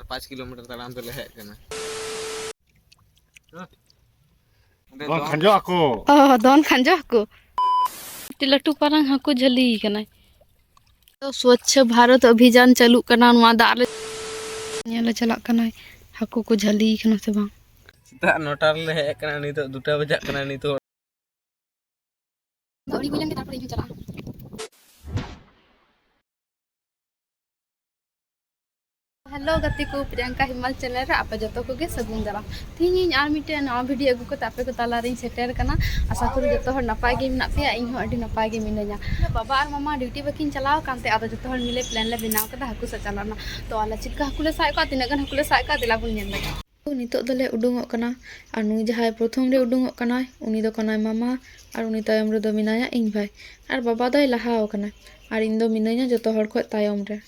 4-5 kilometre ताड़ाम तेले hedge कना Don khanjo aku. Oh, don khanjo aku. Latu parang haku jali kana. तो स्वच्छ भारत अभियान चालू करना नवा दाग ले नेला चलाक कना हाकू को झली कना से बांग ता नोटार ले हेज कना नितो 2टा बजाक कना नितो दौड़ी हुई लेंगे तारपर चला हेलो गति को प्रियंका हिमाल चैनल रे आप जतो को गे सगुन दरा तीनी आर मिटे नवा वीडियो अगु को तापे को ताला रे सेटर कना आशा करू जतो हर नपाय गे मिना पे इन हो अडी नपाय गे मिनया बाबा और मामा ड्यूटी बकिन चलाव कानते आदो जतो हर मिले प्लान ले बनाव कदा हाकू सा चलाना तो आला चिका हाकू ले साय का तिना गन हाकू ले साय का दिला बुन नेन लगा नितो दले उडुंगो कना और नुई जहाय प्रथम रे उडुंगो कना उनी दो कनाय मामा और उनी तायम रे दो मिनाया इन भाई और बाबा दय लहाव कना और इन दो मिनाया जतो हर खो तायम रे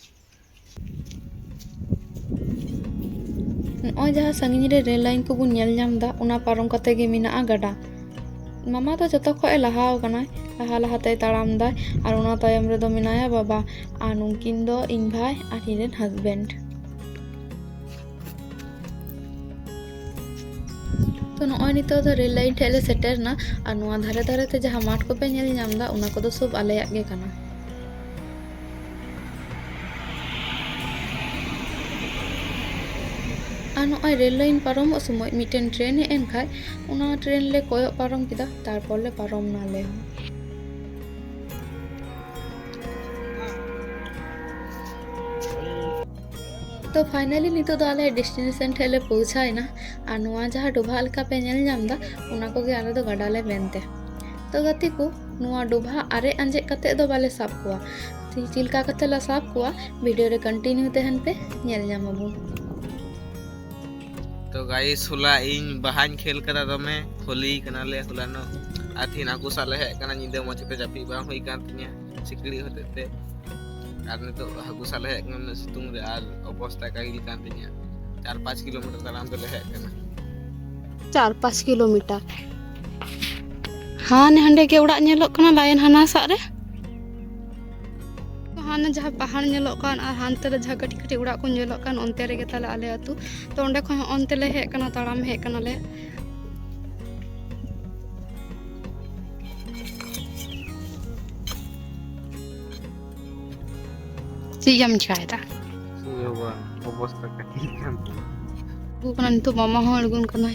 नॉय जहाँ संगिनी रे रेल लाइन को बुन नेल नाम दा उना पारम कते गे मिना गाडा मामा तो जतो खो लहाव कना लहा लहा ते ताड़ाम दा और उना तायम रे दो मिनाया बाबा और नुकिन दो इन भाई और हिरेन हस्बैंड तो नॉय नितो तो रेल लाइन ठेले सेटर ना और नुआ धारे धारे ते जहाँ माठ को पे नेल नाम दा उना को दो सब आलेयाक गे कना और नॉय रेल लाइन पारम समय मिटेन ट्रेन हेन खाय उना ट्रेन ले कोयो पारम किदा तारपर ले पारम नाले तो फाइनली नितो दो आले डेस्टिनेशन ठेले पहुंचाय ना और नुआ जहाँ डोभा लका पे नेल नाम दा उना को गे आले दो गाडा ले बेनते तो गति को नुआ डोभा आरे अंजे कते दो बाले साब कोआ चिलका कते ला साब कोआ वीडियो रे कंटिन्यू तेहन पे नेल नामाबो तो गाइस होला इन बहान खेल कदा दमे होली कना ले होला न आथी नाकू साले हेज कना निदे मचते जापी बा होई कान तिया सिकड़ी होते और नितो हाकू साले हेज कना सितुंग रे और अवस्था कागिल कान तिया 4-5 किलोमीटर ताड़ाम तेले हेज कना 4-5 किलोमीटर हाँ ने हंडे के उड़ा नेलोक कना लाइन हाना सा रे हाना जहाँ पहाड़ नेलोक कान और हानते रे जहाँ कटी कटी उड़ा को नेलोक कान ओनते रे गे ताले आले अतु तो ओंडे खो ओनते ले हेज कना ताड़ाम हेज कना ले सियम चायदा सुयोबा अवस्था कागिल कान गु कना नितो मामा हो अड़गुन कना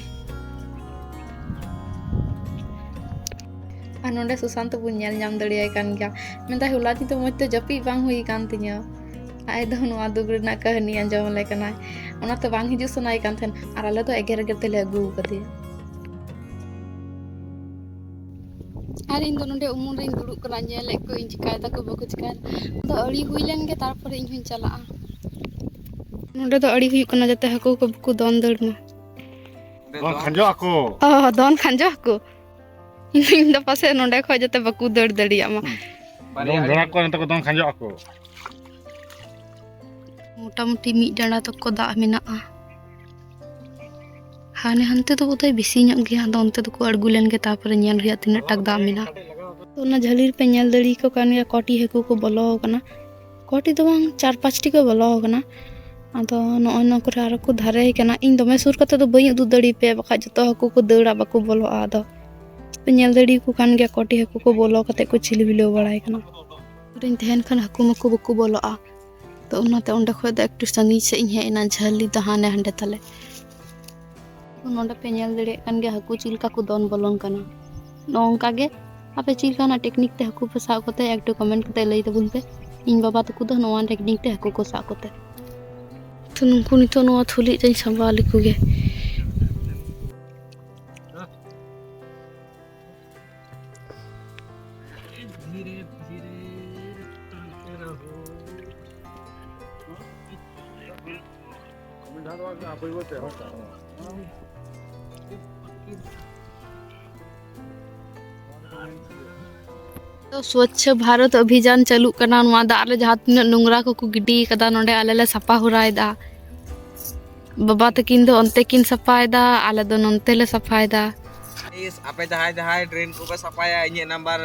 और नोंडे सुशांत बुन नेल नाम दड़ियाय कान गया मेंदा हुलाती तो मते जपी बांग हुई कान तिया आय दो नुआ दुग रेना कहानी अंजम ले कना ओना तो बांग हिजु सुनाय कान थेन और आले तो एगेर एगेर तेले अगु कदे और इन दो नोंडे उमुन रे दुड़ु कना नेल को इन चिकाय दा को बको चिकाय तो अड़ी हुई लेन गे तारपर इन हुन चला नोंडे तो अड़ी हुई कना जते हको को बको दोन दड़ मा Don khanjo aku. Oh, don khanjo aku इन दो पासे नोंडे खो जते बको दड़ दड़िया मा Don dora ko nanti ko don khanjo aku. मोटामुटी मी डांडा तक को दाग मेना हाने हनते तो बोतय बेसी ᱧᱚᱜ ᱜᱮᱭᱟ ᱟᱫᱚ ᱚᱱᱛᱮ ᱫᱚᱠᱚ ᱟᱲᱜᱩ ᱞᱮᱱ ᱜᱮ ᱛᱟᱨᱯᱚᱨᱮ ᱧᱮᱞ ᱦᱩᱭᱩᱜᱼᱟ ᱛᱤᱱᱟᱹᱜ ᱴᱟᱠ ᱫᱟᱢ ᱢᱮᱱᱟᱜᱼᱟ ᱛᱚ ᱚᱱᱟ ᱡᱷᱟᱹᱞᱤ ᱨᱮᱯᱮ ᱧᱮᱞ ᱫᱟᱲᱮ ᱠᱚ ᱠᱟᱱ ᱜᱮᱭᱟ ᱠᱚᱴᱤ ᱦᱟᱹᱠᱩ ᱠᱚ ᱵᱚᱞᱚ ᱟᱠᱟᱱᱟ ᱠᱚᱴᱤ ᱫᱚ ᱵᱟᱝ 4-5 ᱴᱤ ᱠᱚ ᱵᱚᱞᱚ ᱟᱠᱟᱱᱟ ᱟᱫᱚ ᱱᱚᱜᱼᱚᱭ ᱱᱚᱣᱟ ᱠᱚᱨᱮ ᱟᱨᱚ ᱠᱚ ᱫᱷᱟᱨᱮ ᱠᱟᱱᱟ ᱤᱧ ᱫᱚᱢᱮ ᱥᱩᱨ ᱠᱟᱛᱮ ᱫᱚ ᱵᱟᱹᱧ ᱩᱫᱩᱜ ᱫᱟᱲᱮ ᱯᱮ ᱵᱟᱠᱷᱟᱡ ᱡᱚᱛᱚ ᱦᱟᱹᱠᱩ ᱠᱚ ᱫᱟᱹᱲᱟ ᱵᱟᱠᱚ ᱵᱚᱞᱚᱜᱼᱟ ᱟᱫᱚ ᱯᱮ ᱧᱮᱞ ᱫᱟᱲᱮ ᱠᱚ ᱠᱟᱱ ᱜᱮᱭᱟ ᱠᱚᱴᱤ ᱦᱟᱹᱠᱩ ᱠᱚ ᱵᱚᱞᱚ ᱠᱟᱛᱮ ᱠᱚ ᱪᱤᱞᱤ ᱵᱤᱞᱟᱹᱣ ᱵᱟᱲᱟᱭ ᱠᱟᱱᱟ ᱨᱤᱧ ᱛᱟᱦᱮᱱ ᱠᱷᱟᱱ ᱦᱟᱹᱠᱩ ᱢᱟᱠᱚ ᱵᱟᱠᱚ ᱵᱚᱞᱚᱜᱼᱟ तो उन्नाते ओंडे खो द एकटू संगी से इन हेना झली द हाने हंडे तले नोंडे पे नेल दड़े कान गे हाकू चिलका को दोन बोलोन कना नोंका गे आपे चिलका ना टेक्निक ते हाकू पे साव कोते एकटू कमेंट कोते लई तबुन पे इन बाबा तको दो नोवा टेक्निक ते हाकू को साव कोते तो नुकु नितो नोवा थुली जई संभाल लिकु गे धीरे धीरे चलते रहो तो स्वच्छ भारत अभियान चालू करना नवा दाग रे जहाँ तीन नोंगरा को गिडी कदा नोंडे आले ले सफा हुरायदा बाबा तकिन दो अंते किन सफायदा आले दो नोंते ले सफायदा इस आपे जहां जहां ड्रेन को पे सफाया इन नंबर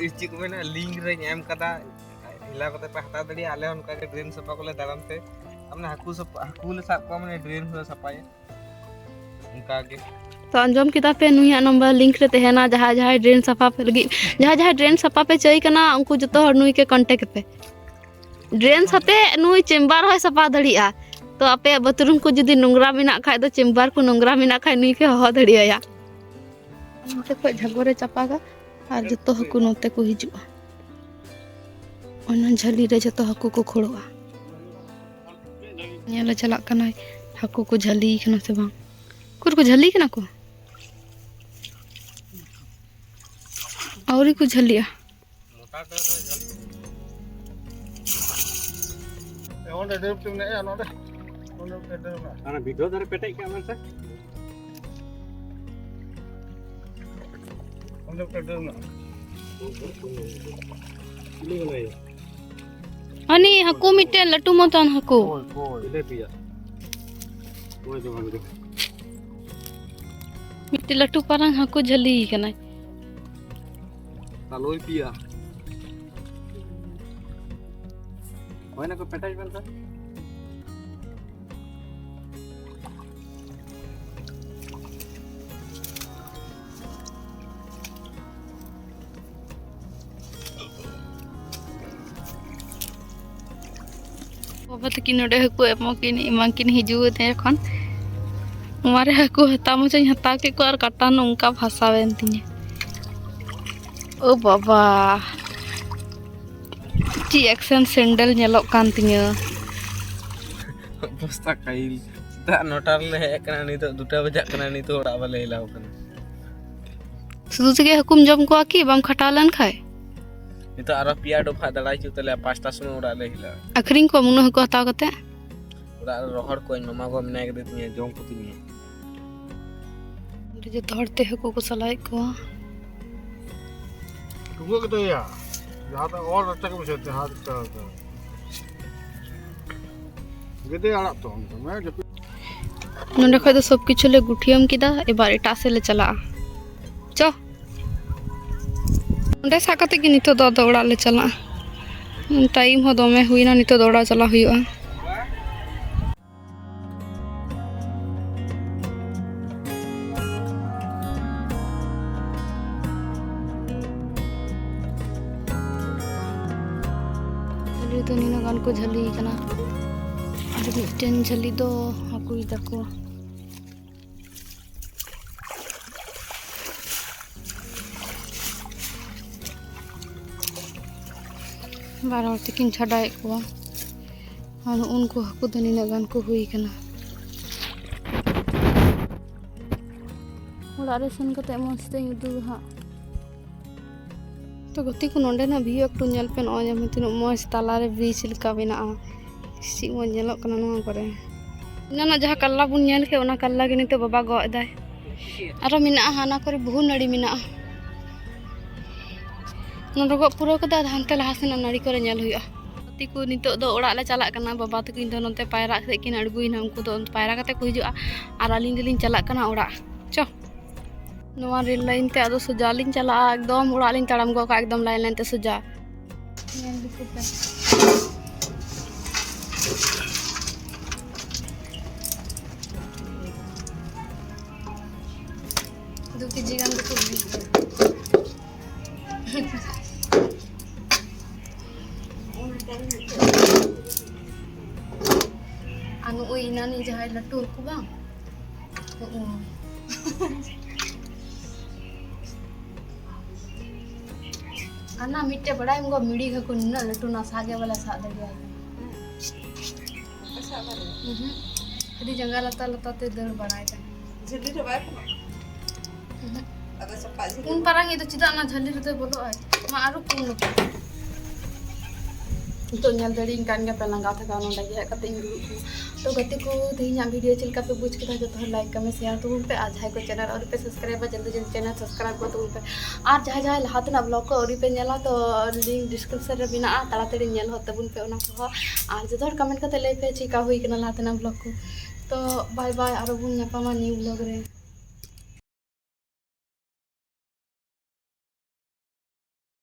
इची को मेना लिंक रे एम कदा हिला कोते पे हता दड़ी आले उनका के ड्रेन सफा कोले दाराम ते हमने हाकू ले साब को माने ड्रेन हो सफाई उनका के तो अंजम किता पे नुया नंबर लिंक रे तहना जहाँ जहाँ ड्रेन सफा पे लगी जहाँ ड्रेन सफा पे चाही कना उनको जो तो नुई के कांटेक्ट पे ड्रेन साथे नुई चेम्बर है सफा दड़िया तो आपे बाथरूम को जुदी नोंगरा मेना खाय तो चेम्बर को नोंगरा मेना खाय नुई के हो दड़िया नोते को झगोरे चपागा और जो तो हकू नोते को हिजुआ ओना झली रे जो तो हकू को खोड़वा नेला चला कना हकू को झली कना से बांग कुर को झली कना को और को झलिया ओंडे देव तुमने ए ओंडे ओंडे देव ना ana video dari petai ke aman sa ओंडे देव ना ini mana ya अनि हकू मिटे लटू मतन हकू कोई ले पिया कोई जो भाग मिटे लटू परंग हकू झली कना taloi pia कोई ना को पेटाई बनता बाबा तकिन नोडे हकू एमकिन इमाकिन हिजुए थे एखन मारे हकू हता मुझे हता के को और कटा नोंका फसावेन तिने ओ बाबा ची एक्शन सैंडल नेलोक कान तिने बस्ता काइल दा नोटार ले हे कना नि तो 2 बजे कना नि तो ओड़ा वाले हिलाव कना सुदु के हुकुम जम को आकी बम खटालन खाय नि तो आरो पिया डोफा दड़ाई छु तले 5टा समय ओड़ा ले हिला अखरिंग को मुनो हकू हता कते ओड़ा रोहर को मामा को मना के देती जों को तिनी जो धरते हकू को सलाई को तुमको के तो या जहां तक और अच्छा के बचते हाथ का गदे आड़ा तो मैं जब नोंडे खय तो सब किछु ले गुठियम किदा एबार एटा से ले चला चो नोंडे साकते कि नितो दो दौड़ा ले चला टाइम हो दमे हुईना नितो दौड़ा चला हुईआ तो नीना गान को झली कना और मिटन झली दो हकू दको बार तकिन छाड़ाए को और उनको हकू तो नीना गान को हुई कना ओड़ा सेन कते मस्ते उदू हाँ तो गति को नोंडे ना भी एकटू नेल पे नॉय जमे तिनो मस्त ताला रे ब्रिज लका बिना सी मो नेलो कना नो करे ना जहां कल्ला बुन नेल के ओना कल्ला के निते बाबा गो दाय आरो मिना हाना करे बहु नड़ी मिना नोंडे को पूरा कदा धानते लहासना नड़ी करे नेल हुआ गति को नितो दो ओड़ा ले चला कना बाबा तक इन दो नते पायरा से किन अड़गुइना उनको दो पायरा कते को हिजुआ आर आलिन दिलिन चला कना ओड़ा चो नवा रेल लाइन ते आदो सुजालिन चला एकदम उड़ालिन तड़म गो का एकदम लाइन लाइन ते सुजा दो केजी गान को anu ui nani jahai latu ko bang अन्ना मिट्टे बड़ा इनको मिड़ी का कुन ना लट्टू ना सागे वाला सादे गया हदी जंगल लता लता ते दर बनाए थे झली रे बाय अगर सब पाजी उन परंग ये तो चिदा ना झली रे बोलो आय मारू कुन तो नेल दड़ी कान के पेलंगा था गानो लगे कते तो गति को तेहिया वीडियो चलका पे बुझ के जो लाइक कमेंट शेयर तो पे आज है को चैनल और पे सब्सक्राइब जल्दी जल्दी चैनल सब्सक्राइब को तो पे और जहाँ जहाँ लहातना ब्लॉग को और पे नेला तो लिंक डिस्क्रिप्शन रे बिना ताड़ाताड़ी नेल हो तबुन पे ओना को और जो कमेंट करते ले पे चिका हुई के लहातना ब्लॉग को तो बाय बाय और बुन न्यापामा न्यू ब्लॉग रे।